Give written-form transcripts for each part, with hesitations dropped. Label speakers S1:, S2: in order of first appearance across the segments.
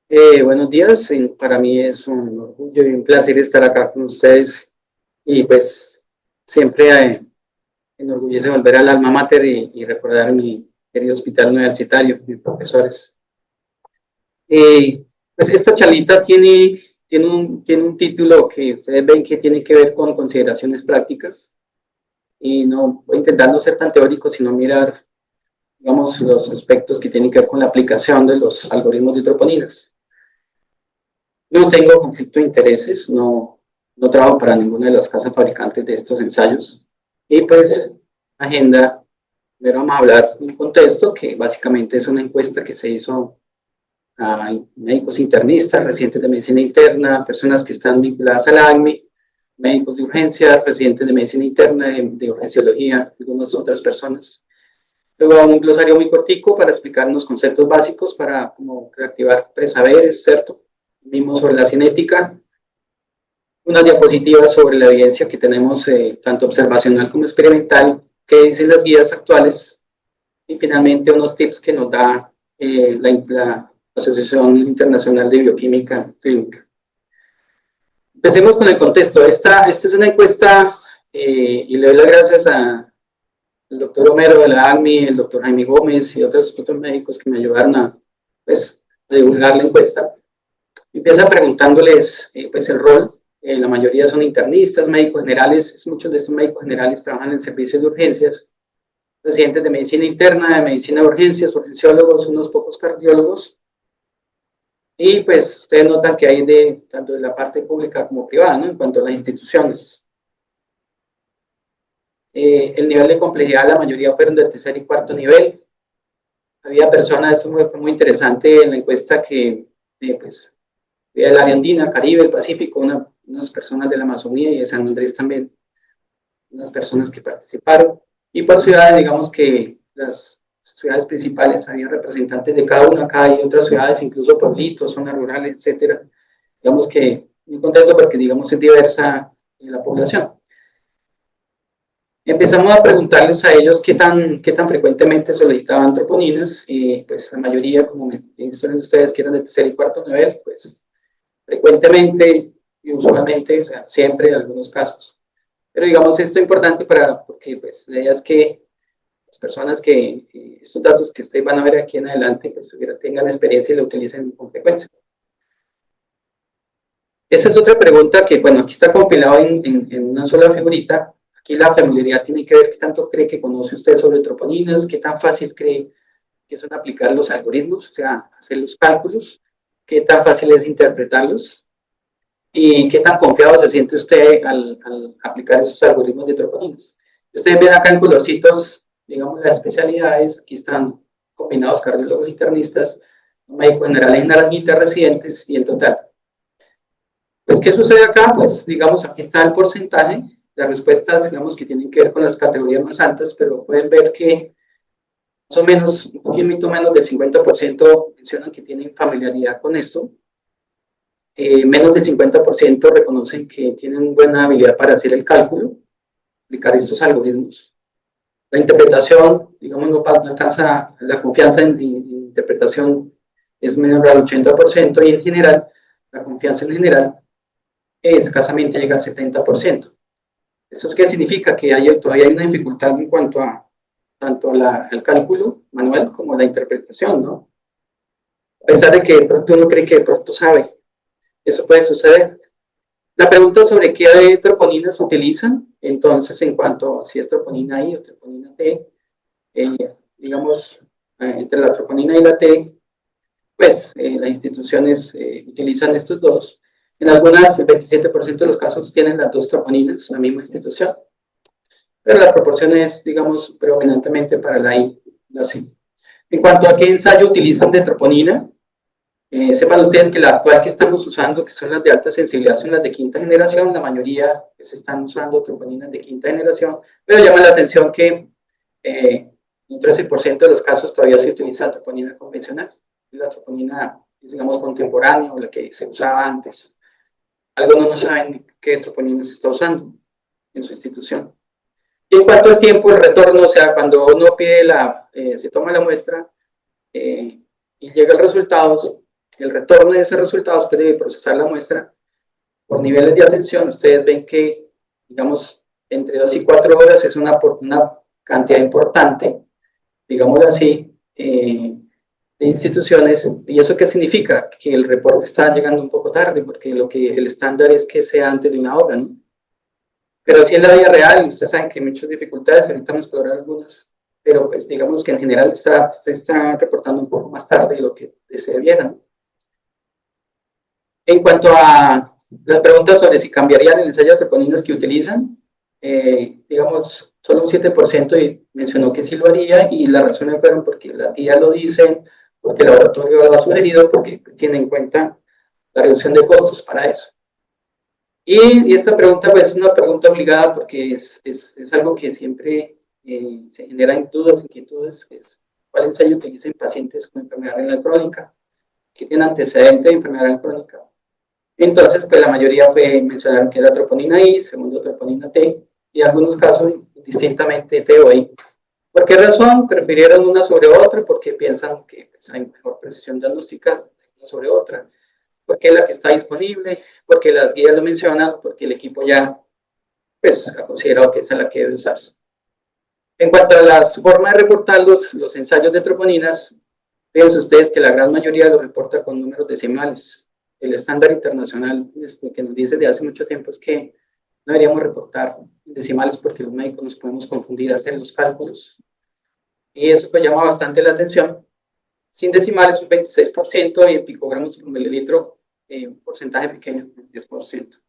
S1: Buenos días, para mí es un orgullo y un placer estar acá con ustedes y pues siempre me enorgullece volver al alma mater y recordar mi querido hospital universitario, mis profesores. Pues esta charlita tiene un título que ustedes ven que tiene que ver con consideraciones prácticas y no voy a intentar no ser tan teórico, sino mirar, digamos, los aspectos que tienen que ver con la aplicación de los algoritmos de troponinas. Yo no tengo conflicto de intereses, no trabajo para ninguna de las casas fabricantes de estos ensayos. Y pues, agenda, pero vamos a hablar de un contexto que básicamente es una encuesta que se hizo a médicos internistas, residentes de medicina interna, personas que están vinculadas al ACMI, médicos de urgencia, residentes de medicina interna, de urgenciología, algunas otras personas. Luego un glosario muy cortico para explicar unos conceptos básicos para como reactivar presaberes, ¿cierto? Vimos sobre la cinética, unas diapositivas sobre la evidencia que tenemos tanto observacional como experimental, que dicen las guías actuales, y finalmente unos tips que nos da la Asociación Internacional de Bioquímica Clínica. Empecemos con el contexto. Esta es una encuesta y le doy las gracias al doctor Homero de la ACMI, el doctor Jaime Gómez y otros médicos que me ayudaron pues, a divulgar la encuesta. Empieza preguntándoles pues el rol. La mayoría son internistas, médicos generales. Muchos de estos médicos generales trabajan en servicios de urgencias, residentes de medicina interna, de medicina de urgencias, urgenciólogos, unos pocos cardiólogos. Y pues ustedes notan que hay tanto de la parte pública como privada, ¿no? En cuanto a las instituciones. El nivel de complejidad, la mayoría fueron de tercer y cuarto nivel. Había personas, fue muy interesante en la encuesta que pues del área andina, Caribe, el Pacífico, unas personas de la Amazonía y de San Andrés también, unas personas que participaron. Y por ciudades, digamos que las ciudades principales, había representantes de cada una, acá hay otras ciudades, incluso pueblitos, zonas rurales, etcétera. Digamos que muy contento porque, digamos, es diversa la población. Empezamos a preguntarles a ellos qué tan frecuentemente solicitaban troponinas, y pues la mayoría, como me dicen ustedes, que eran de tercer y cuarto nivel, pues frecuentemente y usualmente, o sea, siempre en algunos casos. Pero digamos, esto es importante porque pues la idea es que las personas estos datos que ustedes van a ver aquí en adelante, pues tengan experiencia y lo utilicen con frecuencia. Esa es otra pregunta que, bueno, aquí está compilado en una sola figurita. Aquí la familiaridad tiene que ver qué tanto cree que conoce usted sobre troponinas, qué tan fácil cree que son aplicar los algoritmos, o sea, hacer los cálculos, qué tan fácil es interpretarlos, y qué tan confiado se siente usted al aplicar esos algoritmos de troponinas. Ustedes ven acá en colorcitos, digamos, las especialidades, aquí están combinados cardiólogos internistas, médicos generales en naranjita, residentes y en total. Pues, ¿qué sucede acá? Pues, digamos, aquí está el porcentaje, las respuestas, digamos, que tienen que ver con las categorías más altas, pero pueden ver que más o menos, un poquito menos del 50% mencionan que tienen familiaridad con esto. Menos del 50% reconocen que tienen buena habilidad para hacer el cálculo, aplicar estos algoritmos. La interpretación, digamos, no alcanza, la confianza en interpretación es menor al 80% y en general, la confianza en general escasamente llega al 70%. ¿Eso qué significa? Que todavía hay una dificultad en cuanto a tanto al cálculo manual como a la interpretación, ¿no? A pesar de que de pronto uno cree que de pronto sabe, eso puede suceder. La pregunta sobre qué troponinas utilizan, entonces, en cuanto a si es troponina I o troponina T, digamos, entre la troponina y la T, pues las instituciones utilizan estos dos. En algunas, el 27% de los casos tienen las dos troponinas, la misma institución, pero la proporción es, digamos, predominantemente para la I, la C. En cuanto a qué ensayo utilizan de troponina, sepan ustedes que la actual que estamos usando, que son las de alta sensibilidad, son las de quinta generación, la mayoría se están usando troponinas de quinta generación, pero llama la atención que un 13% de los casos todavía se utiliza troponina convencional, la troponina, digamos, contemporánea o la que se usaba antes. Algunos no saben qué troponina se está usando en su institución. Y en cuanto al tiempo, el retorno, o sea, cuando uno se toma la muestra y llega el resultado, el retorno de esos resultados después de procesar la muestra por niveles de atención, ustedes ven que, digamos, entre 2 y 4 horas es una cantidad importante, digámoslo así, de instituciones. ¿Y eso qué significa? Que el reporte está llegando un poco tarde, porque el estándar es que sea antes de 1 hora, ¿no? Pero sí en la vida real, ustedes saben que hay muchas dificultades, ahorita vamos a explorar algunas, pero pues digamos que en general se está reportando un poco más tarde de lo que se debiera, ¿no? En cuanto a las preguntas sobre si cambiarían el ensayo de troponinas que utilizan, digamos, solo un 7% mencionó que sí lo haría, y las razones fueron porque las guías lo dicen, porque el laboratorio lo ha sugerido, porque tiene en cuenta la reducción de costos para eso. Y esta pregunta pues es una pregunta obligada, porque es algo que siempre se generan dudas, inquietudes, que es cuál ensayo utiliza en pacientes con enfermedad renal crónica, que tienen antecedente de enfermedad renal crónica. Entonces, pues la mayoría mencionaron que era troponina I, segundo troponina T, y en algunos casos distintamente T o I. ¿Por qué razón prefirieron una sobre otra? Porque piensan que pues, hay mejor precisión diagnóstica una sobre otra, porque es la que está disponible, porque las guías lo mencionan, porque el equipo ya pues, ha considerado que esa es la que debe usarse. En cuanto a las formas de reportar los ensayos de troponinas, fíjense ustedes que la gran mayoría lo reporta con números decimales. El estándar internacional que nos dice de hace mucho tiempo es que no deberíamos reportar decimales, porque los médicos nos podemos confundir a hacer los cálculos. Y eso pues llama bastante la atención. Sin decimales un 26%, y en picogramos por mililitro un porcentaje pequeño, 10%.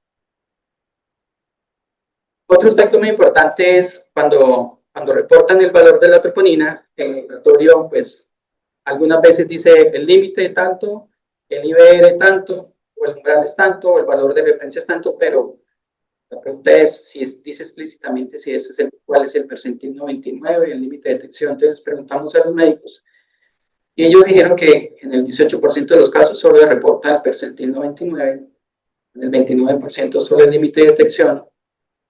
S1: Otro aspecto muy importante es cuando reportan el valor de la troponina, el laboratorio pues algunas veces dice el límite de tanto, el IBR tanto, o el umbral es tanto, o el valor de referencia es tanto, pero la pregunta es si dice explícitamente si ese es cuál es el percentil 99, el límite de detección. Entonces preguntamos a los médicos, y ellos dijeron que en el 18% de los casos solo reporta el percentil 99, en el 29% solo el límite de detección,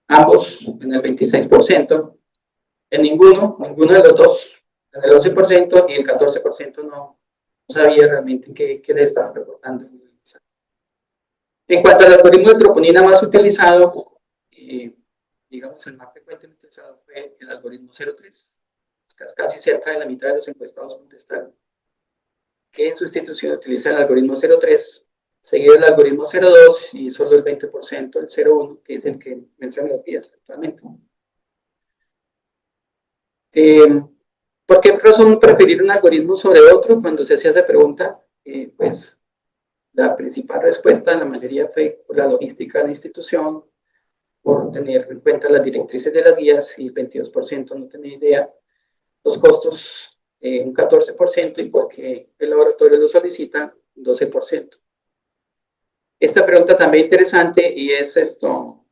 S1: ambos en el 26%, en ninguno de los dos, en el 11%, y el 14% no sabía realmente qué le estaban reportando. En cuanto al algoritmo de troponina más utilizado, digamos el más frecuentemente utilizado fue el algoritmo 03. Casi cerca de la mitad de los encuestados contestaron que en sustitución utiliza el algoritmo 03, seguido el algoritmo 02, y solo el 20% el 01, que es el que mencionan las guías actualmente. ¿Por qué razón preferir un algoritmo sobre otro? Cuando se hacía esa pregunta, pues la principal respuesta en la mayoría fue por la logística de la institución, por tener en cuenta las directrices de las guías, y el 22% no tenía idea, los costos un 14%, y porque el laboratorio lo solicita 12%. Esta pregunta también interesante, y es esto,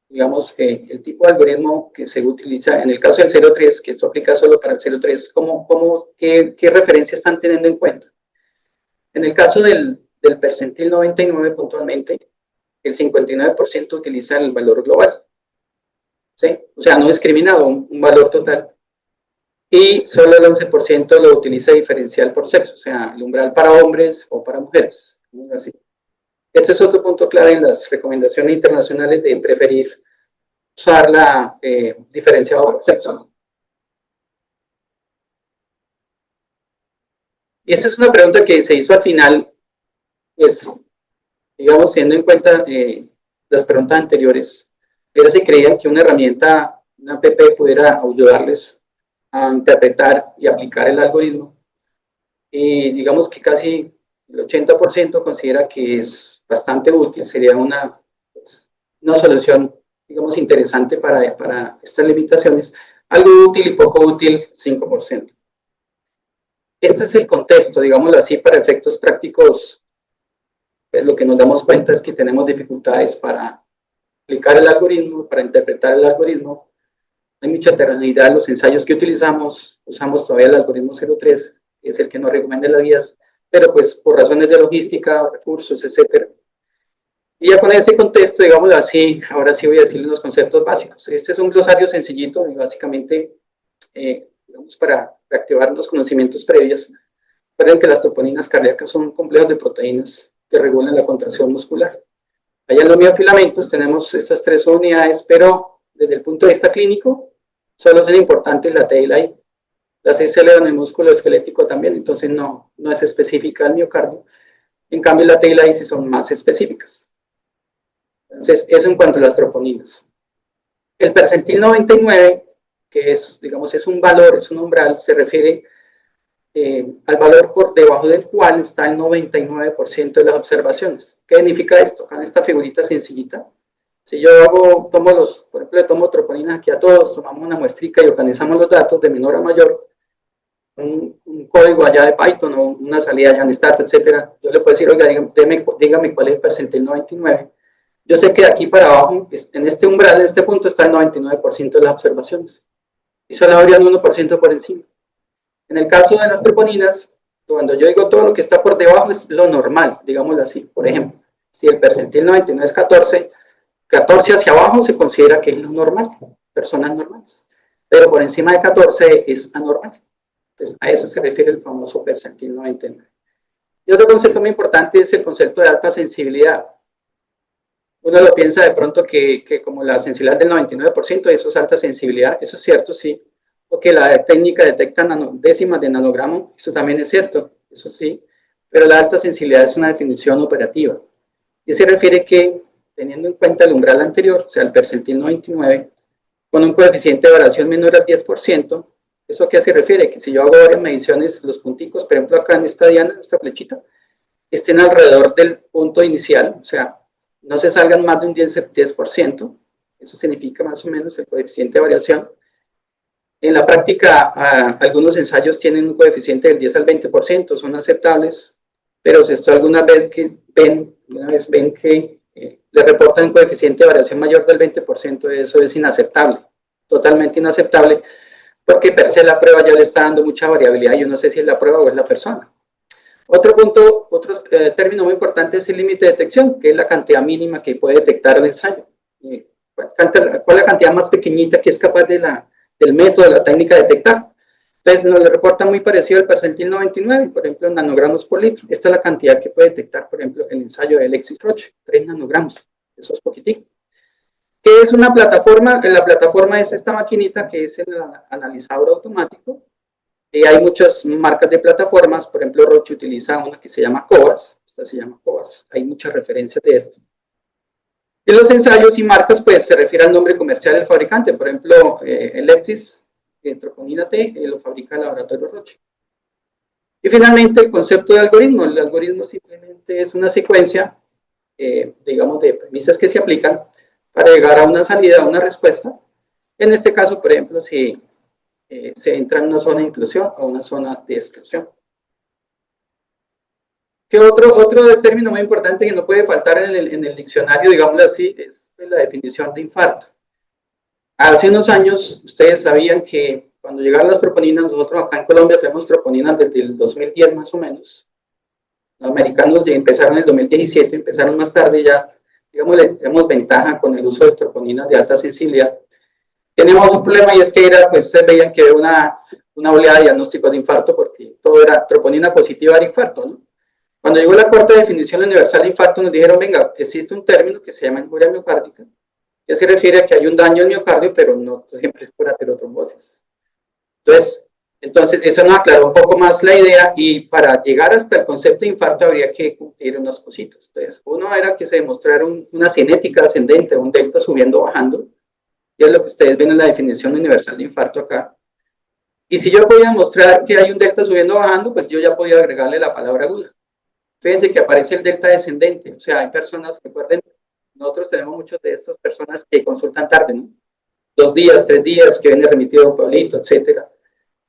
S1: digamos que el tipo de algoritmo que se utiliza en el caso del 03, que esto aplica solo para el 03, ¿qué referencia están teniendo en cuenta? En el caso del percentil 99 puntualmente, el 59% utiliza el valor global, ¿sí? O sea, no discriminado, un valor total, y solo el 11% lo utiliza diferencial por sexo, o sea, el umbral para hombres o para mujeres, así. Este es otro punto clave en las recomendaciones internacionales de preferir usar la diferencia por sexo. Y esta es una pregunta que se hizo al final, pues, digamos, teniendo en cuenta las preguntas anteriores, era si creían que una herramienta, una app, pudiera ayudarles a interpretar y aplicar el algoritmo. Y digamos que casi el 80% considera que es bastante útil, sería una solución, digamos, interesante para estas limitaciones. Algo útil y poco útil, 5%. Este es el contexto, digámoslo así, para efectos prácticos. Pues lo que nos damos cuenta es que tenemos dificultades para aplicar el algoritmo, para interpretar el algoritmo. Hay mucha heterogeneidad en los ensayos que utilizamos. Usamos todavía el algoritmo 03, que es el que nos recomienda las guías, pero pues por razones de logística, recursos, etcétera. Y ya con ese contexto, digámoslo así, ahora sí voy a decirles los conceptos básicos. Este es un glosario sencillito, y básicamente, digamos, para reactivar los conocimientos previos. Recuerden que las troponinas cardíacas son complejos de proteínas que regulan la contracción muscular. Allá en los miofilamentos tenemos estas tres unidades, pero desde el punto de vista clínico, solo son importantes la T y la I. Las I se elevan en el músculo esquelético también, entonces no es específica del miocardio. En cambio, la T y la I sí son más específicas. Entonces, eso en cuanto a las troponinas. El percentil 99, que es, digamos, es un valor, es un umbral, se refiere al valor por debajo del cual está el 99% de las observaciones. ¿Qué significa esto? Acá en esta figurita sencillita, si yo por ejemplo, le tomo troponinas aquí a todos, tomamos una muestrica y organizamos los datos de menor a mayor, un código allá de Python o una salida de Anstat, etcétera, yo le puedo decir, oiga, dígame cuál es el percentil 99. Yo sé que de aquí para abajo, en este umbral, en este punto, está el 99% de las observaciones. Y solo habría un 1% por encima. En el caso de las troponinas, cuando yo digo todo lo que está por debajo es lo normal, digámoslo así. Por ejemplo, si el percentil 99 es 14, 14 hacia abajo se considera que es lo normal, personas normales. Pero por encima de 14 es anormal. Entonces, a eso se refiere el famoso percentil 99. Y otro concepto muy importante es el concepto de alta sensibilidad. Uno lo piensa de pronto que como la sensibilidad del 99%, eso es alta sensibilidad. Eso es cierto, sí. Porque la técnica detecta décimas de nanogramo, eso también es cierto, eso sí. Pero la alta sensibilidad es una definición operativa. Y se refiere que, teniendo en cuenta el umbral anterior, o sea, el percentil 99, con un coeficiente de variación menor al 10%, ¿eso a qué se refiere? Que si yo hago varias mediciones, los punticos, por ejemplo, acá en esta diana, esta flechita, estén alrededor del punto inicial, o sea, no se salgan más de un 10%, eso significa más o menos el coeficiente de variación. En la práctica, algunos ensayos tienen un coeficiente del 10 al 20%, son aceptables, pero si esto alguna vez ven que le reportan un coeficiente de variación mayor del 20%, eso es inaceptable, totalmente inaceptable, porque per se la prueba ya le está dando mucha variabilidad, yo no sé si es la prueba o es la persona. Otro término muy importante es el límite de detección, que es la cantidad mínima que puede detectar el ensayo. ¿Cuál es la cantidad más pequeñita que es capaz del método, de la técnica de detectar? Entonces nos le reporta muy parecido al percentil 99, por ejemplo, en nanogramos por litro. Esta es la cantidad que puede detectar, por ejemplo, el ensayo de Alexis Roche, 3 nanogramos. Eso es poquitico. ¿Qué es una plataforma? La plataforma es esta maquinita que es el analizador automático. Hay muchas marcas de plataformas, por ejemplo, Roche utiliza una que se llama Cobas, esta se llama Cobas, hay muchas referencias de esto. Y los ensayos y marcas, pues, se refiere al nombre comercial del fabricante, por ejemplo, el Lepsis, troponina T, lo fabrica el laboratorio Roche. Y finalmente, el concepto de algoritmo. El algoritmo simplemente es una secuencia, digamos, de premisas que se aplican para llegar a una salida, a una respuesta. En este caso, por ejemplo, si se entra en una zona de inclusión o una zona de exclusión. ¿Qué otro término muy importante que no puede faltar en el diccionario, digámoslo así, es la definición de infarto? Hace unos años, ustedes sabían que cuando llegaron las troponinas, nosotros acá en Colombia tenemos troponinas desde el 2010 más o menos. Los americanos ya empezaron en el 2017, empezaron más tarde ya, digamos, tenemos ventaja con el uso de troponinas de alta sensibilidad. Tenemos un problema y es que pues ustedes veían que era una oleada de diagnósticos de infarto porque todo era troponina positiva de infarto, ¿no? Cuando llegó la cuarta definición universal de infarto, nos dijeron, venga, existe un término que se llama injuria miocárdica, que se refiere a que hay un daño al miocardio, pero no siempre es por aterotrombosis. Entonces, eso nos aclaró un poco más la idea y para llegar hasta el concepto de infarto habría que cumplir unas cositas. Entonces, uno era que se demostrara una cinética ascendente, un delta subiendo o bajando, y es lo que ustedes ven en la definición universal de infarto acá. Y si yo podía mostrar que hay un delta subiendo o bajando, pues yo ya podía agregarle la palabra aguda. Fíjense que aparece el delta descendente, o sea, hay personas, recuerden, nosotros tenemos muchas de estas personas que consultan tarde, ¿no? 2 días, 3 días, que viene remitido a un pueblito, etcétera.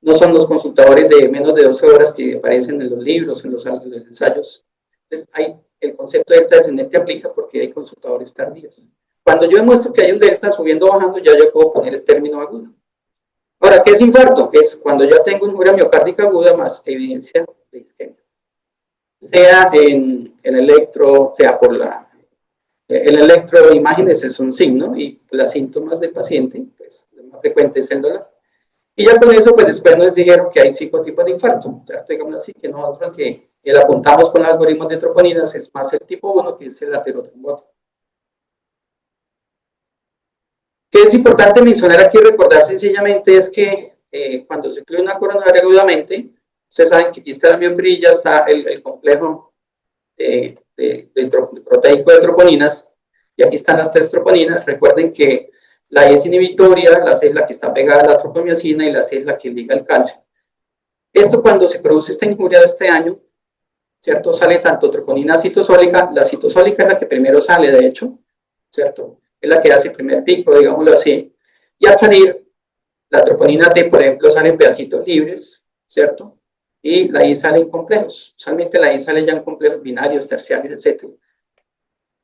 S1: No son los consultadores de menos de 12 horas que aparecen en los libros, en los ensayos. Entonces, el concepto de delta descendente aplica porque hay consultadores tardíos. Cuando yo demuestro que hay un delta subiendo o bajando, ya yo puedo poner el término agudo. Ahora, ¿qué es infarto? Es cuando ya tengo una injuria miocárdica aguda más evidencia de isquemia. Sea en electro, sea por el electroimágenes es un signo y los síntomas del paciente, pues lo más frecuente es el dolor. Y ya con eso, pues después nos dijeron que hay 5 tipos de infarto, ¿cierto? Digamos así, que nosotros que el apuntamos con los algoritmos de troponinas es más el tipo 1, que es el aterotrombótico. Que es importante mencionar aquí, recordar sencillamente, es que cuando se incluye una coronaria agudamente, ustedes saben que aquí está la miofibrililla, está el complejo proteico de troponinas, y aquí están las 3 troponinas. Recuerden que la E es inhibitoria, la C es la que está pegada a la tropomiosina y la C es la que liga el calcio. Esto cuando se produce esta injuria de este año, ¿cierto? Sale tanto troponina citosólica, la citosólica es la que primero sale, de hecho, ¿cierto? Es la que hace el primer pico, digámoslo así. Y al salir, la troponina T, por ejemplo, sale en pedacitos libres, ¿cierto? Y la I sale en complejos. Usualmente la I sale ya en complejos binarios, terciarios, etc.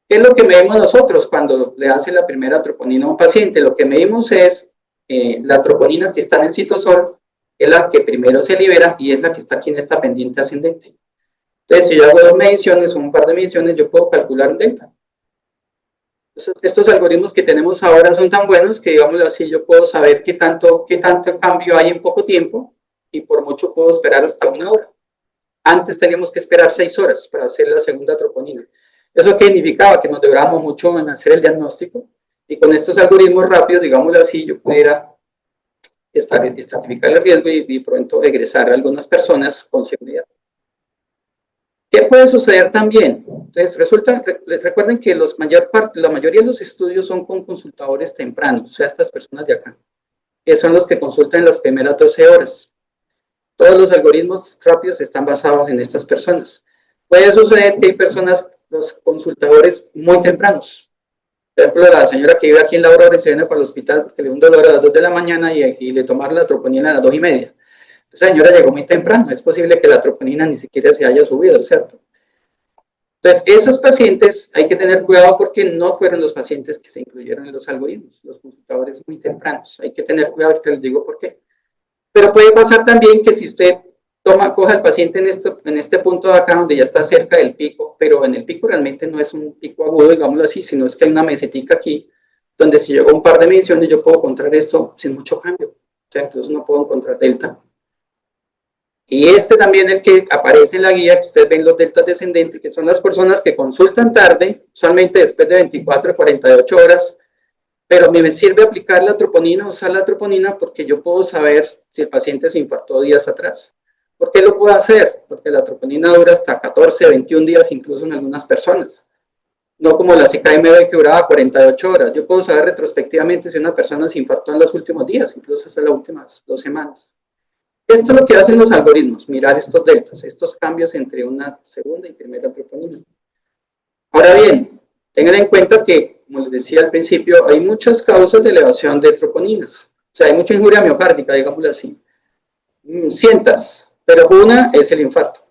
S1: ¿Qué es lo que medimos nosotros cuando le hacen la primera troponina a un paciente? Lo que medimos es la troponina que está en el citosol, es la que primero se libera y es la que está aquí en esta pendiente ascendente. Entonces, si yo hago 2 mediciones o un par de mediciones, yo puedo calcular un delta. Estos algoritmos que tenemos ahora son tan buenos que, digámoslo así, yo puedo saber qué tanto cambio hay en poco tiempo y por mucho puedo esperar hasta 1 hora. Antes teníamos que esperar 6 horas para hacer la segunda troponina. ¿Eso qué significaba? Que nos demoramos mucho en hacer el diagnóstico y con estos algoritmos rápidos, digámoslo así, yo pudiera estratificar el riesgo y pronto egresar a algunas personas con seguridad. ¿Qué puede suceder también? Entonces, recuerden que la mayoría de los estudios son con consultadores tempranos, o sea, estas personas de acá, que son los que consultan en las primeras 12 horas. Todos los algoritmos rápidos están basados en estas personas. Puede suceder que hay personas, los consultadores muy tempranos. Por ejemplo, la señora que vive aquí en La Aurora y se viene para el hospital porque le dio un dolor a las 2 de la mañana y le tomaron la troponina a las 2:30. Esa señora llegó muy temprano, es posible que la troponina ni siquiera se haya subido, ¿cierto? Entonces, esos pacientes hay que tener cuidado porque no fueron los pacientes que se incluyeron en los algoritmos, los consultadores muy tempranos. Hay que tener cuidado, ahorita les digo por qué. Pero puede pasar también que si usted coja al paciente en este punto de acá, donde ya está cerca del pico, pero en el pico realmente no es un pico agudo, digámoslo así, sino es que hay una mesetica aquí, donde si llego a un par de mediciones yo puedo encontrar esto sin mucho cambio. O sea, incluso no puedo encontrar delta. Y también el que aparece en la guía, que ustedes ven los deltas descendentes, que son las personas que consultan tarde, usualmente después de 24 a 48 horas, pero me sirve aplicar la troponina, usar la troponina, porque yo puedo saber si el paciente se infartó días atrás. ¿Por qué lo puedo hacer? Porque la troponina dura hasta 14, 21 días, incluso en algunas personas. No como la CKMB que duraba 48 horas. Yo puedo saber retrospectivamente si una persona se infartó en los últimos días, incluso hasta las últimas 2 semanas. Esto es lo que hacen los algoritmos, mirar estos deltas, estos cambios entre una segunda y primera troponina. Ahora bien, tengan en cuenta que, como les decía al principio, hay muchas causas de elevación de troponinas. O sea, hay mucha injuria miocárdica, digámoslo así. Cientos, pero una es el infarto.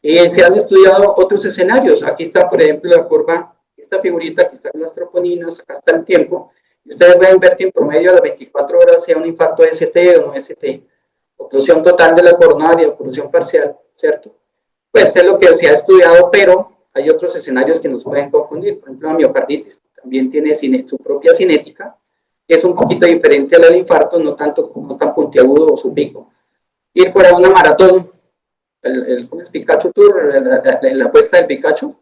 S1: Y se han estudiado otros escenarios. Aquí está, por ejemplo, la curva, esta figurita, aquí están las troponinas, acá está el tiempo. Y ustedes pueden ver que en promedio a las 24 horas sea un infarto ST o no ST. Oclusión total de la coronaria, oclusión parcial, ¿cierto? Pues es lo que se ha estudiado, pero hay otros escenarios que nos pueden confundir. Por ejemplo, la miocarditis también tiene su propia cinética, que es un poquito diferente a la del infarto, no tan puntiagudo o su pico. Ir por una maratón, ¿cómo es? Pikachu Tour, la apuesta del Pikachu,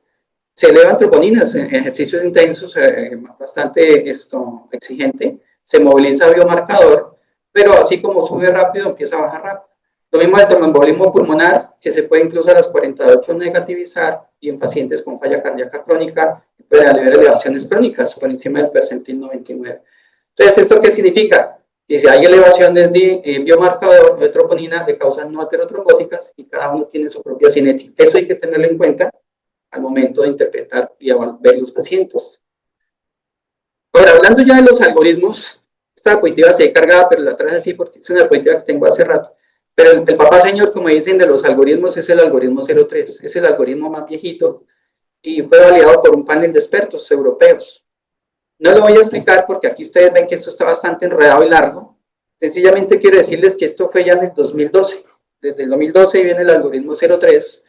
S1: se elevan troponinas en ejercicios intensos, bastante exigente, se moviliza biomarcador, pero así como sube rápido, empieza a bajar rápido. Lo mismo el tromboembolismo pulmonar, que se puede incluso a las 48 negativizar, y en pacientes con falla cardíaca crónica puede haber elevaciones crónicas por encima del percentil 99. Entonces, ¿esto qué significa? Que si hay elevaciones de biomarcador de troponina de causas no aterotrombóticas y cada uno tiene su propia cinética. Eso hay que tenerlo en cuenta al momento de interpretar y ver los pacientes. Ahora, hablando ya de los algoritmos, esta diapositiva se ve cargada, pero la traje así porque es una diapositiva que tengo hace rato. Pero el papá señor, como dicen, de los algoritmos es el algoritmo 03, es el algoritmo más viejito y fue validado por un panel de expertos europeos. No lo voy a explicar porque aquí ustedes ven que esto está bastante enredado y largo. Sencillamente quiero decirles que esto fue ya en el 2012. Desde el 2012 viene el algoritmo 03.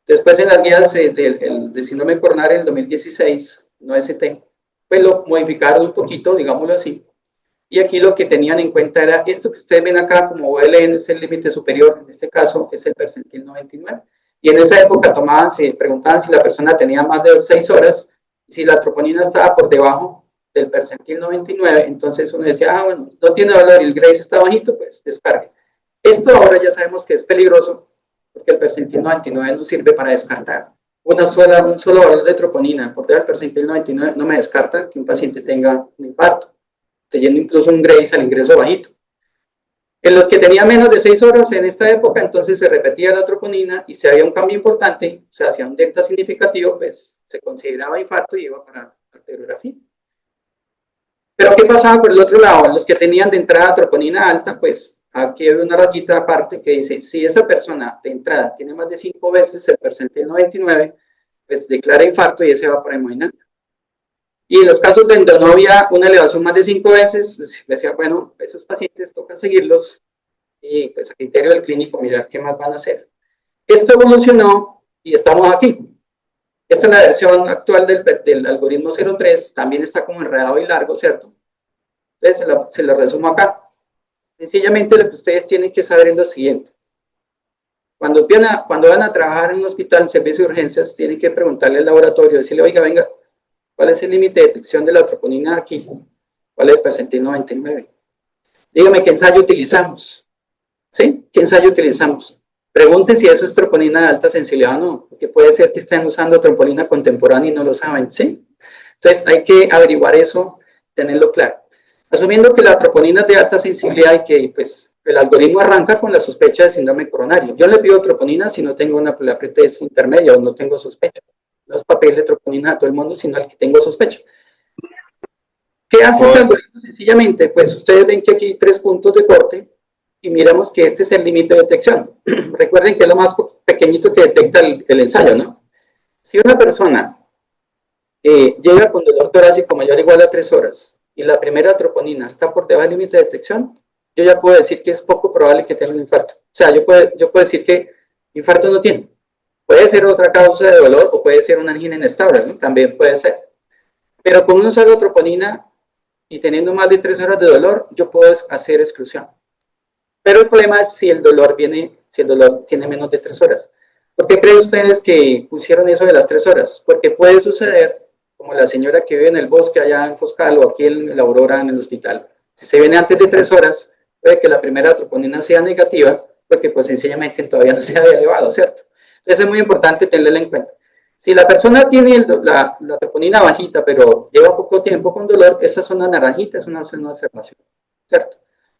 S1: Después en las guías de síndrome coronario en el 2016, no ST, pues lo modificaron un poquito, digámoslo así. y aquí lo que tenían en cuenta era esto que ustedes ven acá como VLN es el límite superior, en este caso es el percentil 99. Y en esa época se preguntaban si la persona tenía más de 6 horas, y si la troponina estaba por debajo del percentil 99, entonces uno decía, bueno, no tiene valor y el Grace está bajito, pues descargue. Esto ahora ya sabemos que es peligroso, porque el percentil 99 no sirve para descartar. Un solo valor de troponina por debajo del percentil 99 no me descarta que un paciente tenga un infarto, teniendo incluso un Grace al ingreso bajito. En los que tenían menos de 6 horas en esta época, entonces se repetía la troponina y si había un cambio importante, o sea, hacía un delta significativo, pues se consideraba infarto y iba para arteriografía. Pero ¿qué pasaba por el otro lado? Los que tenían de entrada troponina alta, pues aquí hay una rayita aparte que dice, si esa persona de entrada tiene más de 5 veces el percentil 99, pues declara infarto y ese va para hemodinamia. Y en los casos donde no había una elevación más de 5 veces, decía, bueno, esos pacientes toca seguirlos y pues a criterio del clínico mirar qué más van a hacer. Esto evolucionó y estamos aquí. Esta es la versión actual del algoritmo 03, también está como enredado y largo, ¿cierto? Entonces se lo resumo acá. Sencillamente lo que ustedes tienen que saber es lo siguiente. Cuando van a trabajar en un hospital, en servicio de urgencias, tienen que preguntarle al laboratorio, decirle, oiga, venga, ¿cuál es el límite de detección de la troponina aquí? ¿Cuál es el percentil 99? Dígame, ¿qué ensayo utilizamos? ¿Sí? ¿Qué ensayo utilizamos? Pregunten si eso es troponina de alta sensibilidad o no, porque puede ser que estén usando troponina contemporánea y no lo saben, ¿sí? Entonces hay que averiguar eso, tenerlo claro. Asumiendo que la troponina es de alta sensibilidad y que pues, el algoritmo arranca con la sospecha de síndrome coronario. Yo le pido troponina si no tengo una pretest intermedia o no tengo sospecha. No es papel de troponina a todo el mundo, sino al que tengo sospecha. ¿Qué hace este algoritmo? Sencillamente, pues ustedes ven que aquí hay 3 puntos de corte y miramos que este es el límite de detección. Recuerden que es lo más pequeñito que detecta el ensayo, ¿no? Si una persona llega con dolor torácico mayor o igual a 3 horas y la primera troponina está por debajo del límite de detección, yo ya puedo decir que es poco probable que tenga un infarto. O sea, yo puedo decir que infarto no tiene. Puede ser otra causa de dolor o puede ser una angina inestable, ¿no? También puede ser. Pero con una sola troponina y teniendo más de 3 horas de dolor, yo puedo hacer exclusión. Pero el problema es si el dolor tiene menos de 3 horas. ¿Por qué creen ustedes que pusieron eso de las 3 horas? Porque puede suceder, como la señora que vive en el bosque allá en Foscal o aquí en la Aurora en el hospital, si se viene antes de 3 horas, puede que la primera troponina sea negativa, porque pues sencillamente todavía no se había elevado, ¿cierto? Entonces es muy importante tenerla en cuenta. Si la persona tiene la troponina bajita, pero lleva poco tiempo con dolor, esa zona naranjita es una zona de observación, ¿cierto?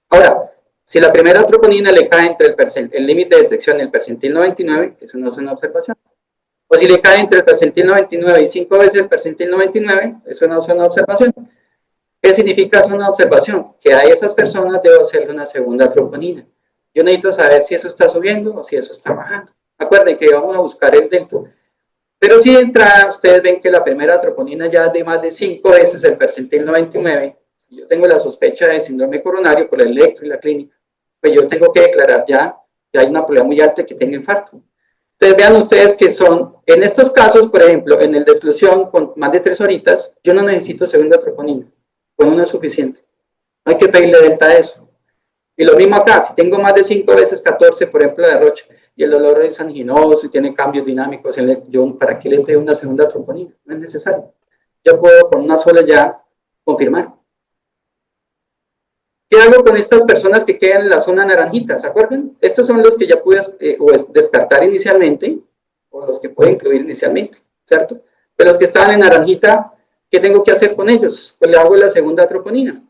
S1: Ahora, si la primera troponina le cae entre el límite de detección y el percentil 99, es una zona de observación. O si le cae entre el percentil 99 y 5 veces el percentil 99, es una zona de observación. ¿Qué significa zona de observación? Que a esas personas debo hacerle una segunda troponina. Yo necesito saber si eso está subiendo o si eso está bajando. Acuerden que vamos a buscar el delta. Pero si de entrada ustedes ven que la primera troponina ya es de más de 5 veces el percentil 99, yo tengo la sospecha de síndrome coronario por el electro y la clínica, pues yo tengo que declarar ya que hay una probabilidad muy alta de que tenga infarto. Entonces vean ustedes que son, en estos casos, por ejemplo, en el de exclusión con más de 3 horitas, yo no necesito segunda troponina, con una es suficiente. No hay que pedirle delta a eso. Y lo mismo acá, si tengo más de 5 veces 14, por ejemplo, de Roche, y el dolor es anginoso y tiene cambios dinámicos, yo, ¿para qué le doy una segunda troponina? No es necesario. Yo puedo con una sola ya confirmar. ¿Qué hago con estas personas que quedan en la zona naranjita? ¿Se acuerdan? Estos son los que ya pude descartar inicialmente, o los que puedo incluir inicialmente, ¿cierto? Pero los que estaban en naranjita, ¿qué tengo que hacer con ellos? Pues le hago la segunda troponina.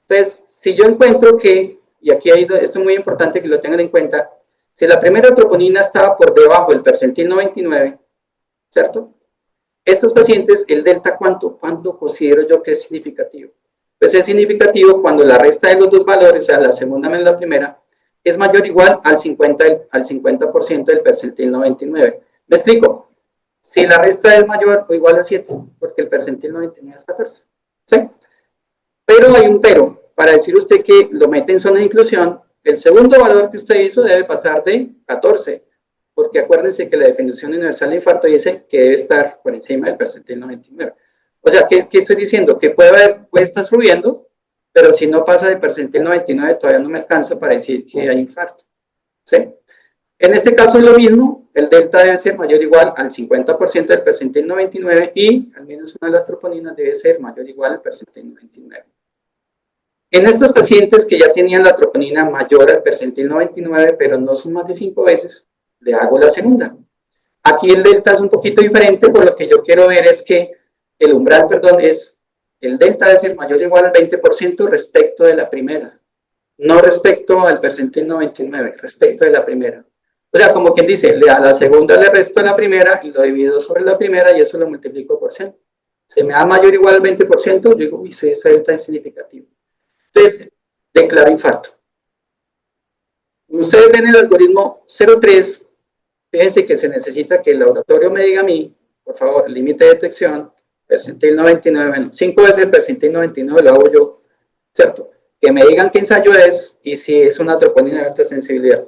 S1: Entonces, si yo encuentro que, y aquí esto es muy importante que lo tengan en cuenta, si la primera troponina estaba por debajo del percentil 99, ¿cierto? Estos pacientes, el delta, ¿cuánto considero yo que es significativo? Pues es significativo cuando la resta de los dos valores, o sea, la segunda menos la primera, es mayor o igual al 50% del percentil 99. ¿Me explico? Si la resta es mayor o igual a 7, porque el percentil 99 es 14. ¿Sí? Pero hay un pero. Para decir usted que lo mete en zona de inclusión, el segundo valor que usted hizo debe pasar de 14, porque acuérdense que la definición universal de infarto dice que debe estar por encima del percentil 99. O sea, ¿qué estoy diciendo? Que puede estar subiendo, pero si no pasa de percentil 99 todavía no me alcanza para decir que hay infarto, ¿sí? En este caso es lo mismo, el delta debe ser mayor o igual al 50% del percentil 99 y al menos una de las troponinas debe ser mayor o igual al percentil 99. En estos pacientes que ya tenían la troponina mayor al percentil 99, pero no son más de 5 veces, le hago la segunda. Aquí el delta es un poquito diferente, por lo que yo quiero ver es que el umbral, perdón, es el delta debe ser mayor o igual al 20% respecto de la primera, no respecto al percentil 99, respecto de la primera. O sea, como quien dice, a la segunda le resto a la primera y lo divido sobre la primera y eso lo multiplico por 100. Se me da mayor o igual al 20%, yo digo, uy, esa delta es significativa. Entonces, declaro infarto. Ustedes ven el algoritmo 03, fíjense que se necesita que el laboratorio me diga a mí, por favor, límite de detección, percentil 99, bueno, 5 veces el percentil 99 lo hago yo, ¿cierto? Que me digan qué ensayo es y si es una troponina de alta sensibilidad.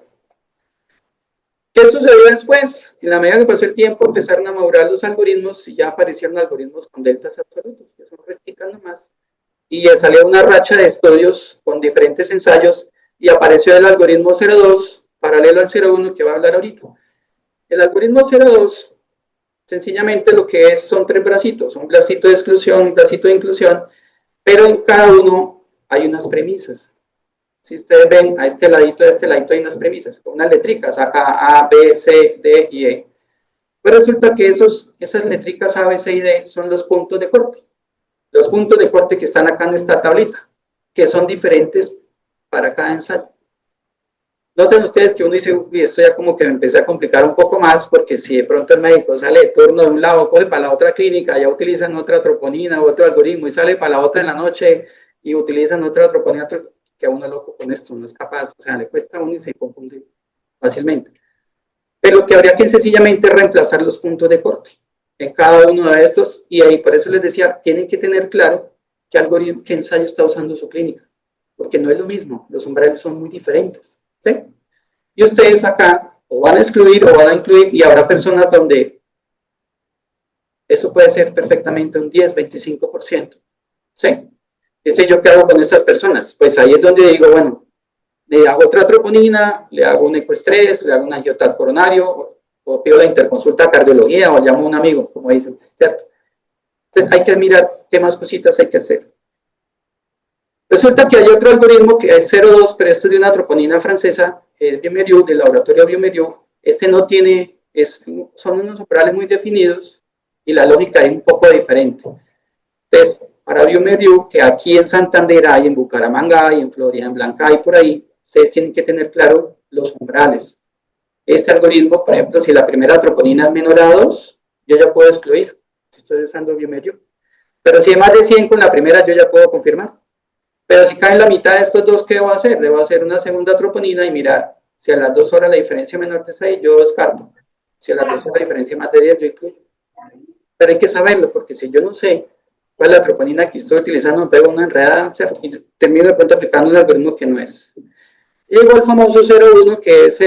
S1: ¿Qué sucedió después? En la medida que pasó el tiempo, empezaron a madurar los algoritmos y ya aparecieron algoritmos con deltas absolutos, que son resticas nomás. Y salió una racha de estudios con diferentes ensayos y apareció el algoritmo 02, paralelo al 01 que va a hablar ahorita. El algoritmo 02, sencillamente lo que es son 3 bracitos, un bracito de exclusión, un bracito de inclusión, pero en cada uno hay unas premisas. Si ustedes ven a este ladito hay unas premisas, con unas letricas, acá A, B, C, D y E. Pues resulta que esas letricas A, B, C y D son los puntos de corte. Los puntos de corte que están acá en esta tablita, que son diferentes para cada ensayo. Noten ustedes que uno dice, uy, esto ya como que me empecé a complicar un poco más, porque si de pronto el médico sale de turno de un lado, coge para la otra clínica, ya utilizan otra troponina, otro algoritmo, y sale para la otra en la noche, y utilizan otra troponina, que a uno loco con esto, no es capaz, o sea, le cuesta a uno y se confunde fácilmente. Pero que habría que sencillamente reemplazar los puntos de corte en cada uno de estos, y ahí por eso les decía, tienen que tener claro qué algoritmo, qué ensayo está usando su clínica, porque no es lo mismo, los umbrales son muy diferentes, ¿sí? Y ustedes acá o van a excluir o van a incluir, y habrá personas donde eso puede ser perfectamente un 10, 25%, ¿sí? Entonces, ¿yo qué hago con estas personas? Pues ahí es donde digo, bueno, le hago otra troponina, le hago un ecoestrés, le hago un angiotat coronario, o pido la interconsulta a cardiología, o llamo a un amigo, como dicen, ¿cierto? Entonces hay que mirar qué más cositas hay que hacer. Resulta que hay otro algoritmo que es 02, pero este es de una troponina francesa, es Biomerieux, del laboratorio Biomerieux. Este no tiene, son unos umbrales muy definidos y la lógica es un poco diferente. Entonces, para Biomerieux, que aquí en Santander hay, en Bucaramanga hay, en Florida, en Blanca hay por ahí, ustedes tienen que tener claro los umbrales. Este algoritmo, por ejemplo, si la primera troponina es menor a 2, yo ya puedo excluir. Estoy usando Biomerieux. Pero si hay más de 100 con la primera, yo ya puedo confirmar. Pero si cae en la mitad de estos dos, ¿qué debo hacer? Debo hacer una segunda troponina y mirar. Si a las 2 horas la diferencia es menor de 6, yo descarto. Si a las 2 horas la diferencia es más de 10, yo incluyo. Pero hay que saberlo, porque si yo no sé cuál es la troponina que estoy utilizando, me pego una enredada, ¿cierto? Y termino de pronto aplicando un algoritmo que no es. Y llegó el famoso 01, que es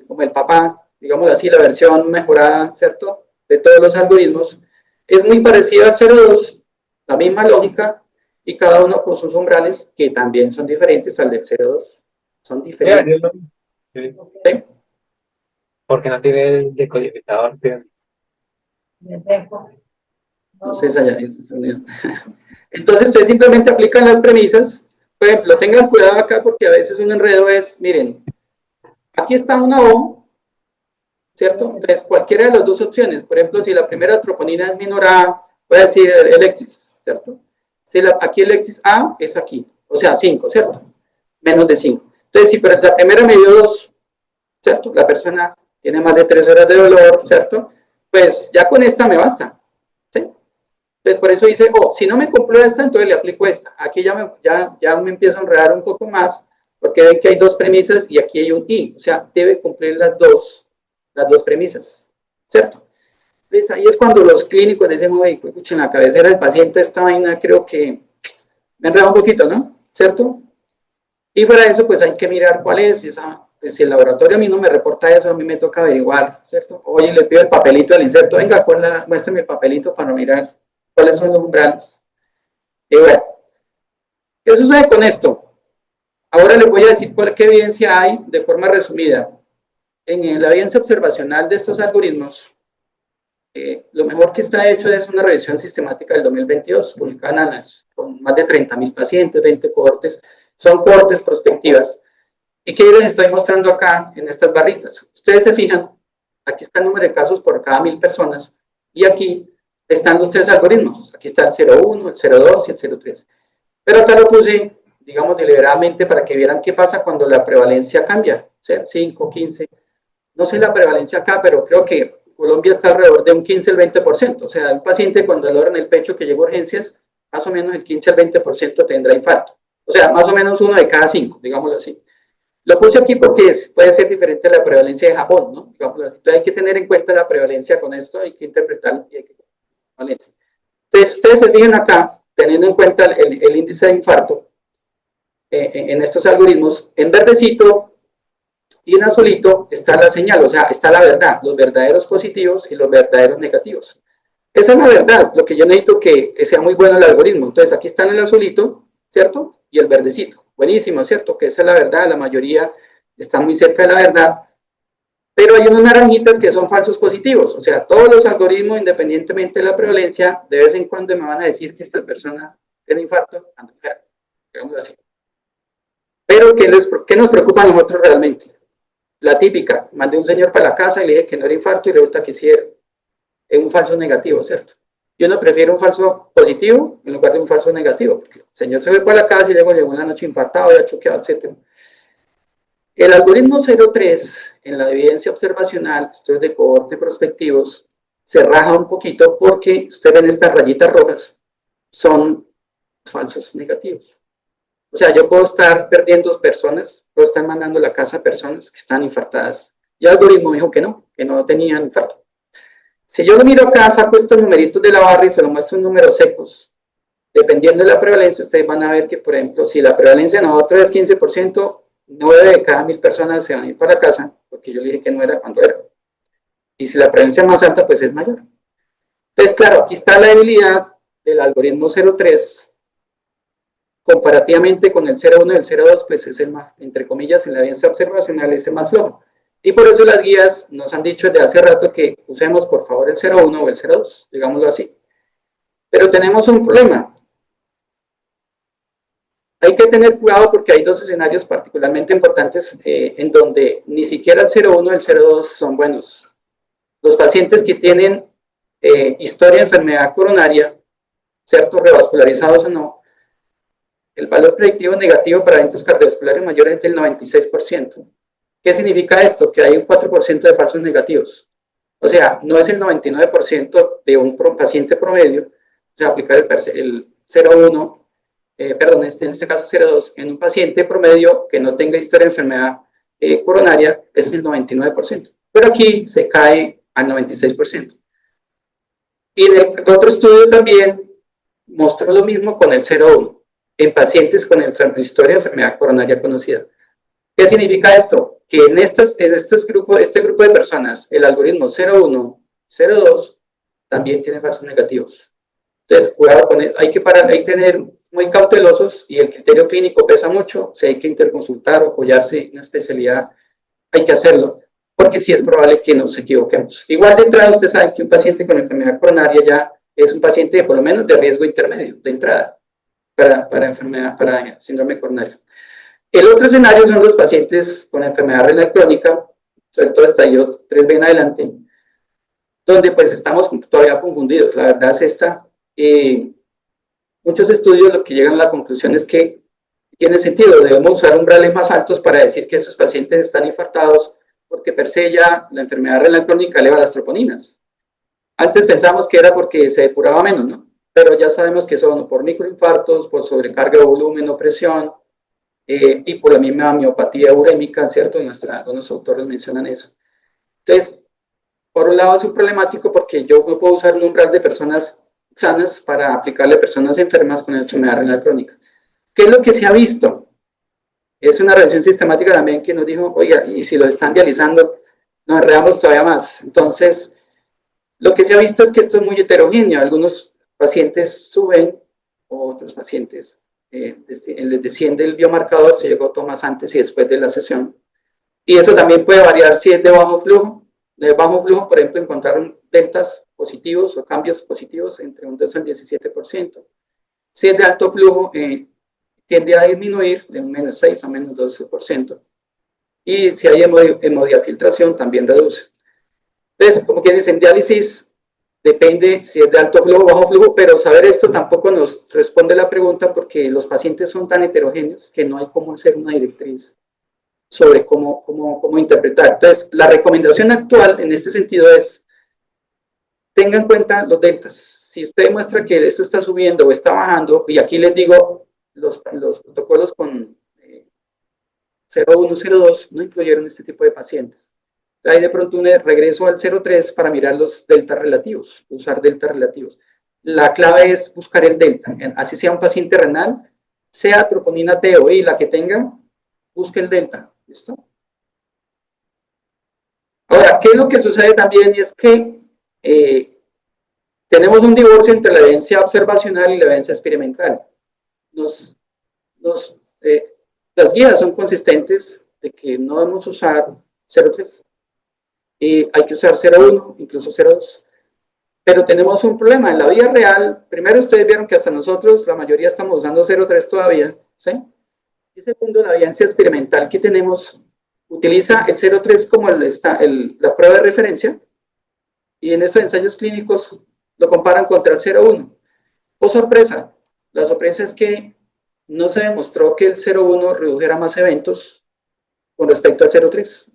S1: como el papá, digamos así, la versión mejorada, ¿cierto? De todos los algoritmos. Es muy parecido al 02, la misma lógica, y cada uno con sus umbrales, que también son diferentes al del 02. Son diferentes.
S2: Sí.
S1: ¿Sí?
S2: Porque no tiene el decodificador.
S1: Entonces, allá, entonces, ustedes simplemente aplican las premisas. Por ejemplo, tengan cuidado acá porque a veces un enredo es, miren, aquí está una O, ¿cierto? Entonces, cualquiera de las dos opciones, por ejemplo, si la primera troponina es menor a, voy a decir el exis, ¿cierto? Si aquí el exis A es aquí, o sea, 5, ¿cierto? Menos de 5. Entonces, si pero la primera me dio 2, ¿cierto? La persona tiene más de 3 horas de dolor, ¿cierto? Pues ya con esta me basta, ¿sí? Entonces, por eso dice, oh, si no me cumplo esta, entonces le aplico esta. Aquí ya me empiezo a enredar un poco más, porque ven que hay dos premisas y aquí hay un y, o sea, debe cumplir las dos premisas, ¿cierto? Entonces, ahí es cuando los clínicos dicen, oye, pues, en la cabecera del paciente esta vaina creo que me enreda un poquito, ¿no? ¿Cierto? Y fuera de eso, pues hay que mirar cuál es, pues, si el laboratorio a mí no me reporta eso, a mí me toca averiguar, ¿cierto? Oye, le pido el papelito del inserto, venga, muéstrame el papelito para mirar cuáles son los umbrales. Y bueno, ¿Qué sucede con esto? Ahora les voy a decir qué evidencia hay de forma resumida. En la evidencia observacional de estos algoritmos, lo mejor que está hecho es una revisión sistemática del 2022, publicada en ANALS, con más de 30.000 pacientes, 20 cohortes, son cohortes prospectivas. ¿Y qué les estoy mostrando acá en estas barritas? Ustedes se fijan, aquí está el número de casos por cada 1.000 personas, y aquí están los tres algoritmos. Aquí está el 0.1, el 0.2 y el 0.3. Pero acá lo puse, digamos, deliberadamente para que vieran qué pasa cuando la prevalencia cambia, o sea, 5, 15. No sé la prevalencia acá, pero creo que Colombia está alrededor de un 15 al 20%. O sea, un paciente con dolor en el pecho que llega a urgencias, más o menos el 15 al 20% tendrá infarto. O sea, más o menos 1 de cada 5, digámoslo así. Lo puse aquí porque puede ser diferente a la prevalencia de Japón, ¿no? Digámoslo así. Entonces hay que tener en cuenta la prevalencia con esto, hay que interpretarlo y hay que prevalencia. Entonces, ustedes se fijan acá, teniendo en cuenta el índice de infarto, en estos algoritmos, en verdecito y en azulito está la señal, o sea, está la verdad, los verdaderos positivos y los verdaderos negativos. Esa es la verdad, lo que yo necesito que sea muy bueno el algoritmo. Entonces, aquí está en el azulito, ¿cierto? Y el verdecito. Buenísimo, ¿cierto? Que esa es la verdad, la mayoría está muy cerca de la verdad. Pero hay unos naranjitas que son falsos positivos. O sea, todos los algoritmos, independientemente de la prevalencia, de vez en cuando me van a decir que esta persona tiene infarto, digamos así. Pero, ¿qué nos preocupa a nosotros realmente? La típica, mandé un señor para la casa y le dije que no era infarto y resulta que sí era. Es un falso negativo, ¿cierto? Yo no prefiero un falso positivo en lugar de un falso negativo, porque el señor se fue para la casa y luego llegó una noche infartado, ya choqueado, etc. El algoritmo 03 en la evidencia observacional, estudios de cohorte prospectivos, se raja un poquito porque ustedes ven estas rayitas rojas, son falsos negativos. O sea, yo puedo estar perdiendo personas, puedo estar mandando a la casa a personas que están infartadas. Y el algoritmo dijo que no tenían infarto. Si yo lo miro acá, saco estos numeritos de la barra y se lo muestro en números secos, dependiendo de la prevalencia, ustedes van a ver que, por ejemplo, si la prevalencia de nosotros es 15%, 9 de cada 1.000 personas se van a ir para la casa, porque yo le dije que no era cuando era. Y si la prevalencia es más alta, pues es mayor. Entonces, claro, aquí está la debilidad del algoritmo 03, comparativamente con el 0.1 y el 0.2, pues es el más, entre comillas, en la evidencia observacional es el más flojo. Y por eso las guías nos han dicho desde hace rato que usemos por favor el 0.1 o el 0.2, digámoslo así. Pero tenemos un problema. Hay que tener cuidado porque hay dos escenarios particularmente importantes en donde ni siquiera el 0.1 y el 0.2 son buenos. Los pacientes que tienen historia de enfermedad coronaria, ¿cierto? Revascularizados o no, el valor predictivo negativo para eventos cardiovasculares mayor es del 96%. ¿Qué significa esto? Que hay un 4% de falsos negativos. O sea, no es el 99% de un paciente promedio, o sea, aplicar el 0.1, en este caso 0.2, en un paciente promedio que no tenga historia de enfermedad coronaria, es el 99%. Pero aquí se cae al 96%. Y en el otro estudio también mostró lo mismo con el 0.1, en pacientes con historia de enfermedad coronaria conocida. ¿Qué significa esto? Que en este grupo de personas, el algoritmo 0.1, 0.2, también tiene falsos negativos. Entonces, cuidado con eso. Hay que tener muy cautelosos y el criterio clínico pesa mucho. Si hay que interconsultar o apoyarse en una especialidad, hay que hacerlo, porque sí es probable que nos equivoquemos. Igual de entrada, ustedes saben que un paciente con enfermedad coronaria ya es un paciente por lo menos de riesgo intermedio de entrada para síndrome coronario. El otro escenario son los pacientes con enfermedad renal crónica, sobre todo estadio 3B en adelante, donde pues estamos todavía confundidos. La verdad es esta. Muchos estudios lo que llegan a la conclusión es que tiene sentido, debemos usar umbrales más altos para decir que esos pacientes están infartados, porque per se ya la enfermedad renal crónica eleva las troponinas. Antes pensamos que era porque se depuraba menos, ¿no? Pero ya sabemos que son por microinfartos, por sobrecarga de volumen o presión, y por la misma miopatía urémica, ¿cierto? Algunos autores mencionan eso. Entonces, por un lado es un problemático porque yo no puedo usar un umbral de personas sanas para aplicarle a personas enfermas con enfermedad renal crónica. ¿Qué es lo que se ha visto? Es una revisión sistemática también que nos dijo, oiga, y si los están dializando, nos enredamos todavía más. Entonces, lo que se ha visto es que esto es muy heterogéneo. Algunos pacientes suben, otros pacientes les desciende el biomarcador, si llegó tomas antes y después de la sesión. Y eso también puede variar si es de bajo flujo. De bajo flujo, por ejemplo, encontraron deltas positivos o cambios positivos entre un 2 al 17%. Si es de alto flujo, tiende a disminuir de un menos 6 a menos 12%. Y si hay hemodiafiltración, también reduce. Entonces, como quien dice, en diálisis depende si es de alto flujo o bajo flujo, pero saber esto tampoco nos responde la pregunta porque los pacientes son tan heterogéneos que no hay cómo hacer una directriz sobre cómo interpretar. Entonces, la recomendación actual en este sentido es, tengan en cuenta los deltas. Si usted demuestra que esto está subiendo o está bajando, y aquí les digo, los protocolos con 0,1, 0,2 no incluyeron este tipo de pacientes. Ahí de pronto un regreso al 0,3 para mirar los deltas relativos, usar deltas relativos. La clave es buscar el delta, así sea un paciente renal, sea troponina T o I, la que tenga, busque el delta. ¿Listo? Ahora, ¿qué es lo que sucede también? Y es que tenemos un divorcio entre la evidencia observacional y la evidencia experimental. Las guías son consistentes de que no debemos usar 0,3. Hay que usar 0,1, incluso 0,2. Pero tenemos un problema. En la vida real, primero ustedes vieron que hasta nosotros, la mayoría estamos usando 0,3 todavía. ¿Sí? Y segundo, la evidencia experimental que tenemos utiliza el 0,3 como la prueba de referencia y en estos ensayos clínicos lo comparan contra el 0,1. Oh, sorpresa, la sorpresa es que no se demostró que el 0,1 redujera más eventos con respecto al 0,3.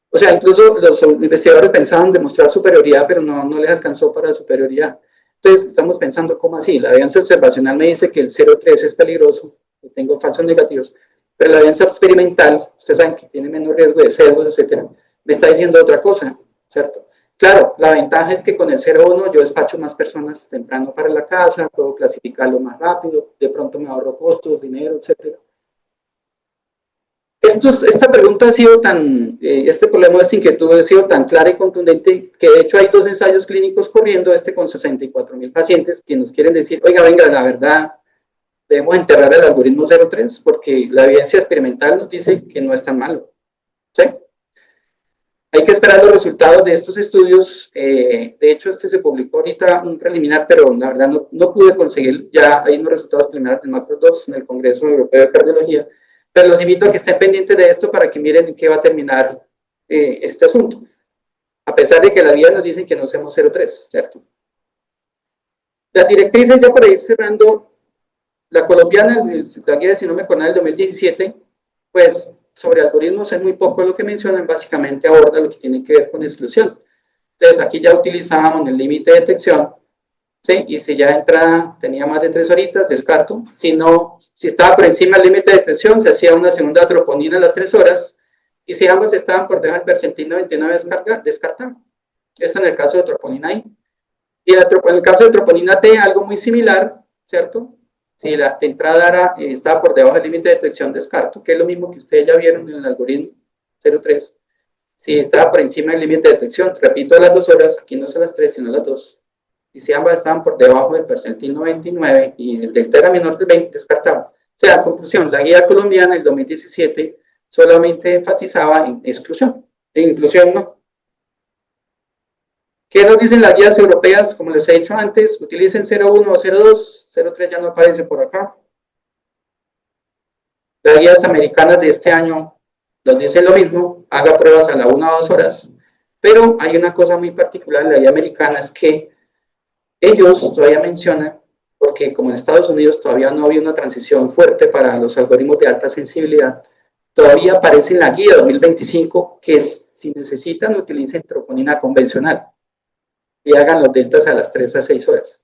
S1: O sea, incluso los investigadores pensaban demostrar superioridad, pero no les alcanzó para superioridad. Entonces, estamos pensando, ¿cómo así? La evidencia observacional me dice que el 0,3 es peligroso, que tengo falsos negativos, pero la evidencia experimental, ustedes saben que tiene menos riesgo de sesgos, etcétera, me está diciendo otra cosa, ¿cierto? Claro, la ventaja es que con el 0,1 yo despacho más personas temprano para la casa, puedo clasificarlo más rápido, de pronto me ahorro costos, dinero, etcétera. Esta pregunta ha sido este problema, esta inquietud ha sido tan clara y contundente que de hecho hay 2 ensayos clínicos corriendo, con 64,000 pacientes, que nos quieren decir, oiga, venga, la verdad, debemos enterrar el algoritmo 0,3 porque la evidencia experimental nos dice que no es tan malo. ¿Sí? Hay que esperar los resultados de estos estudios. De hecho, se publicó ahorita un preliminar, pero la verdad no pude conseguir. Ya hay unos resultados preliminares del MACROS-2 en el Congreso Europeo de Cardiología. Pero los invito a que estén pendientes de esto para que miren en qué va a terminar este asunto. A pesar de que la guía nos dice que no usemos 0,3, ¿cierto? Las directrices, ya para ir cerrando, la colombiana, la guía de Sinome Conal del 2017, pues sobre algoritmos es muy poco lo que mencionan, básicamente aborda lo que tiene que ver con exclusión. Entonces aquí ya utilizábamos el límite de detección, ¿sí? Y si ya tenía más de 3 horitas, descarto. Si estaba por encima del límite de detección, se hacía una segunda troponina a las 3 horas, y si ambas estaban por debajo del percentil 99 descartaba. Esto en el caso de troponina I. Y en el caso de troponina T, algo muy similar, ¿cierto? Si la de entrada estaba por debajo del límite de detección, descarto, que es lo mismo que ustedes ya vieron en el algoritmo 0,3. Si estaba por encima del límite de detección, repito, a las 2 horas, aquí no son las 3, sino las 2. Y si ambas estaban por debajo del percentil 99 y el delta era menor del 20, descartaba. O sea, en conclusión, la guía colombiana del 2017 solamente enfatizaba en exclusión, en inclusión no. ¿Qué nos dicen las guías europeas? Como les he dicho antes, utilicen 0,1 o 0,2, 0,3 ya no aparece por acá. Las guías americanas de este año nos dicen lo mismo, haga pruebas a la 1 o 2 horas, pero hay una cosa muy particular en la guía americana, es que ellos todavía mencionan, porque como en Estados Unidos todavía no había una transición fuerte para los algoritmos de alta sensibilidad, todavía aparece en la guía 2025 que si necesitan utilicen troponina convencional y hagan los deltas a las 3 a 6 horas.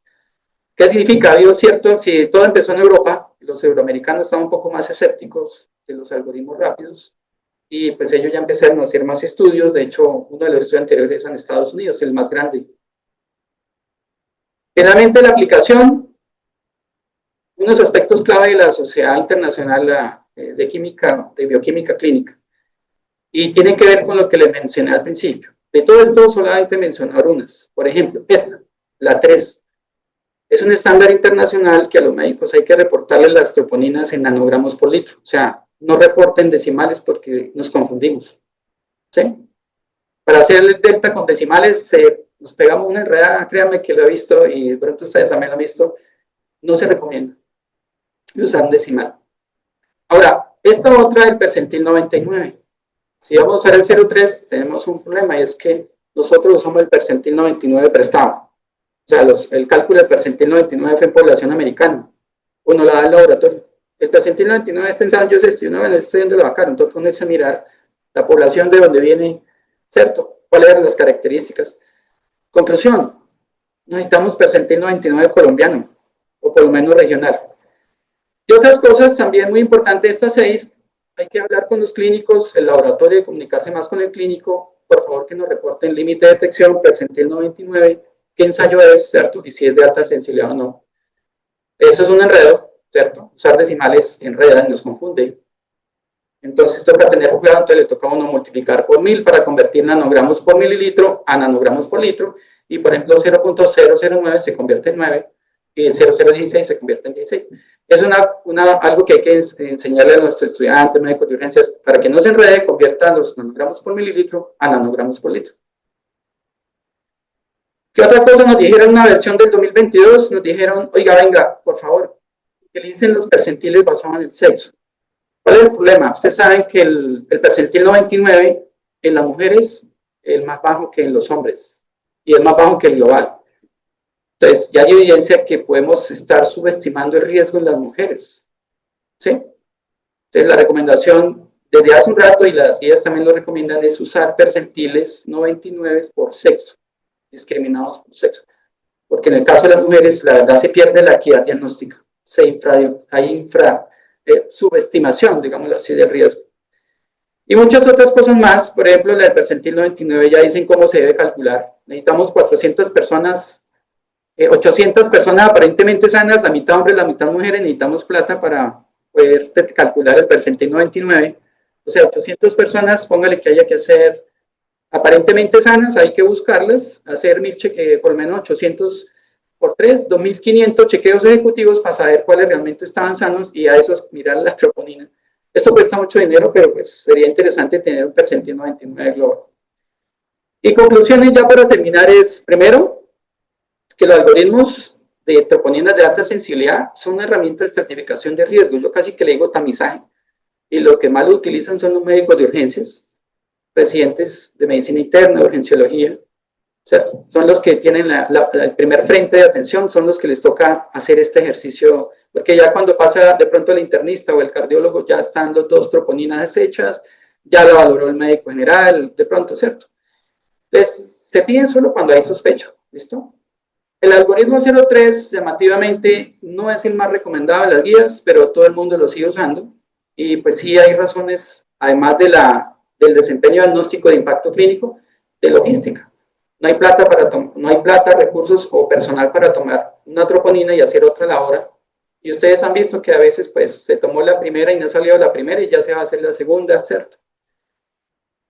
S1: ¿Qué significa? Cierto, si todo empezó en Europa, los euroamericanos estaban un poco más escépticos de los algoritmos rápidos y pues ellos ya empezaron a hacer más estudios. De hecho, uno de los estudios anteriores en Estados Unidos, el más grande. Finalmente, la aplicación, unos aspectos clave de la Sociedad Internacional de Bioquímica Clínica, y tienen que ver con lo que les mencioné al principio. De todo esto solamente mencionar unas. Por ejemplo, esta, la 3. Es un estándar internacional que a los médicos hay que reportarles las troponinas en nanogramos por litro. O sea, no reporten decimales porque nos confundimos. ¿Sí? Para hacer el delta con decimales, nos pegamos una enredada, créanme que lo he visto y de pronto ustedes también lo han visto, no se recomienda usar un decimal. Ahora, esta otra del percentil 99. Si vamos a usar el 0,3, tenemos un problema y es que nosotros usamos el percentil 99 prestado. O sea, el cálculo del percentil 99 fue en población americana. Uno la da al laboratorio. El percentil 99 está en San José, uno en el estudio de la Bacar, entonces ponerse a mirar la población de donde viene, ¿cierto? ¿Cuáles eran las características? Conclusión, necesitamos percentil 99 colombiano, o por lo menos regional. Y otras cosas también muy importantes, estas 6, hay que hablar con los clínicos, el laboratorio, comunicarse más con el clínico, por favor que nos reporten límite de detección, percentil 99, qué ensayo es, ¿cierto? Y si es de alta sensibilidad o no. Eso es un enredo, ¿cierto? Usar decimales enreda y nos confunde. Entonces toca tener cuidado, entonces le toca a uno multiplicar por 1000 para convertir nanogramos por mililitro a nanogramos por litro, y por ejemplo 0.009 se convierte en 9, y el 0.016 se convierte en 16. Es algo que hay que enseñarle a nuestros estudiantes médicos de urgencias, para que no se enrede, conviertan los nanogramos por mililitro a nanogramos por litro. ¿Qué otra cosa nos dijeron en una versión del 2022? Nos dijeron, oiga, venga, por favor, utilicen los percentiles basados en el sexo. ¿Cuál es el problema? Ustedes saben que el percentil 99 en las mujeres es el más bajo que en los hombres y es más bajo que el global. Entonces, ya hay evidencia que podemos estar subestimando el riesgo en las mujeres. ¿Sí? Entonces, la recomendación desde hace un rato, y las guías también lo recomiendan, es usar percentiles 99 por sexo, discriminados por sexo. Porque en el caso de las mujeres, la verdad se pierde la equidad diagnóstica. Hay subestimación, digámoslo así, del riesgo. Y muchas otras cosas más, por ejemplo, la del percentil 99 ya dicen cómo se debe calcular. Necesitamos 400 personas, 800 personas aparentemente sanas, la mitad hombres, la mitad mujeres, necesitamos plata para poder calcular el percentil 99. O sea, 800 personas, póngale que haya que hacer aparentemente sanas, hay que buscarlas, hacer por lo menos 800 por 3, 2.500 chequeos ejecutivos para saber cuáles realmente estaban sanos y a esos mirar la troponina. Esto cuesta mucho dinero, pero pues sería interesante tener un percentil 99 global. Y conclusiones ya para terminar es, primero, que los algoritmos de troponinas de alta sensibilidad son una herramienta de estratificación de riesgo. Yo casi que le digo tamizaje. Y lo que más lo utilizan son los médicos de urgencias, residentes de medicina interna, de urgenciología, ¿cierto? Son los que tienen el primer frente de atención, son los que les toca hacer este ejercicio, porque ya cuando pasa de pronto el internista o el cardiólogo, ya están los dos troponinas deshechas, ya la valoró el médico general, de pronto, ¿cierto? Entonces, se piden solo cuando hay sospecha, ¿listo? El algoritmo 03, llamativamente, no es el más recomendado de las guías, pero todo el mundo lo sigue usando, y pues sí hay razones, además del desempeño diagnóstico de impacto clínico, de logística. No hay plata, recursos o personal para tomar una troponina y hacer otra a la hora. Y ustedes han visto que a veces pues se tomó la primera y no ha salido la primera y ya se va a hacer la segunda, ¿cierto?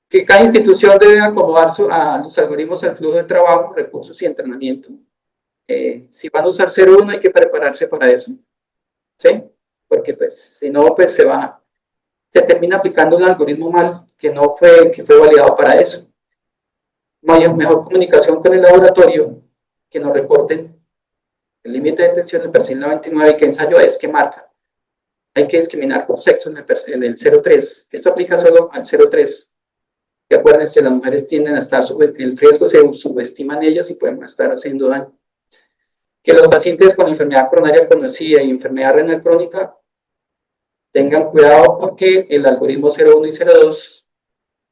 S1: Que cada institución debe acomodar a los algoritmos al flujo de trabajo, recursos y entrenamiento. Si van a usar 0.1 hay que prepararse para eso, ¿sí? Porque pues si no pues se termina aplicando un algoritmo mal que fue validado para eso. Mejor comunicación con el laboratorio, que nos reporten el límite de detección del percentil 99 y qué ensayo es, qué marca. Hay que discriminar por sexo en el 0.3. Esto aplica solo al 0.3. Y acuérdense, las mujeres tienden a estar, el riesgo se subestima en ellas y pueden estar haciendo daño. Que los pacientes con enfermedad coronaria conocida y enfermedad renal crónica tengan cuidado porque el algoritmo 0.1 y 0.2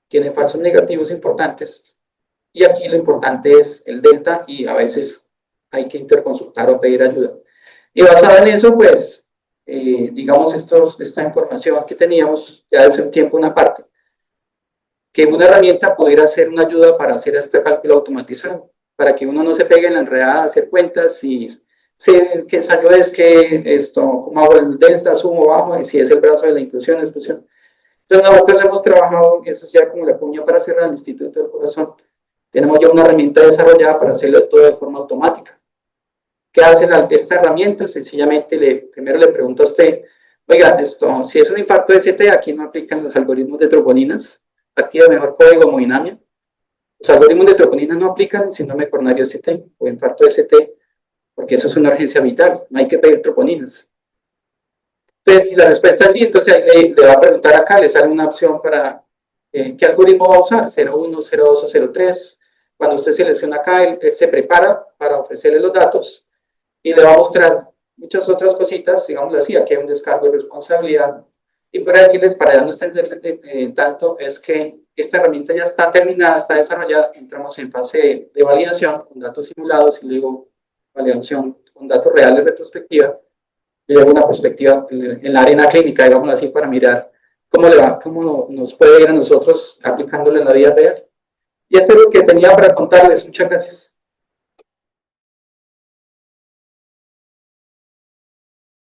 S1: tiene falsos negativos importantes. Y aquí lo importante es el delta y a veces hay que interconsultar o pedir ayuda. Y basado en eso, pues, digamos, esta información que teníamos ya desde un tiempo una parte, que una herramienta pudiera ser una ayuda para hacer este cálculo automatizado, para que uno no se pegue en la enredada, hacer cuentas y qué ensayo es, cómo hago el delta, sumo, bajo, y si es el brazo de la inclusión, exclusión. Entonces nosotros hemos trabajado, y eso es ya como la cuña para cerrar el Instituto del Corazón, tenemos ya una herramienta desarrollada para hacerlo todo de forma automática, ¿Qué hace esta herramienta? Sencillamente, primero le pregunto a usted, oiga, si es un infarto de ST, aquí no aplican los algoritmos de troponinas, activa mejor código hemodinamia. Los algoritmos de troponinas no aplican síndrome coronario ST o infarto de ST, porque eso es una urgencia vital, no hay que pedir troponinas. Entonces, si la respuesta es sí, entonces le va a preguntar acá, le sale una opción para qué algoritmo va a usar, 01, 02 o 03. Cuando usted selecciona acá, él se prepara para ofrecerle los datos y le va a mostrar muchas otras cositas, digamos así, aquí hay un descargo de responsabilidad. Y para decirles, para ya no extender tanto, es que esta herramienta ya está terminada, está desarrollada, entramos en fase de validación con datos simulados, y luego validación con datos reales retrospectiva, y luego una perspectiva en la arena clínica, digamos así, para mirar cómo le va, cómo nos puede ir a nosotros aplicándolo en la vida real. Y eso es lo que tenía para contarles. Muchas gracias.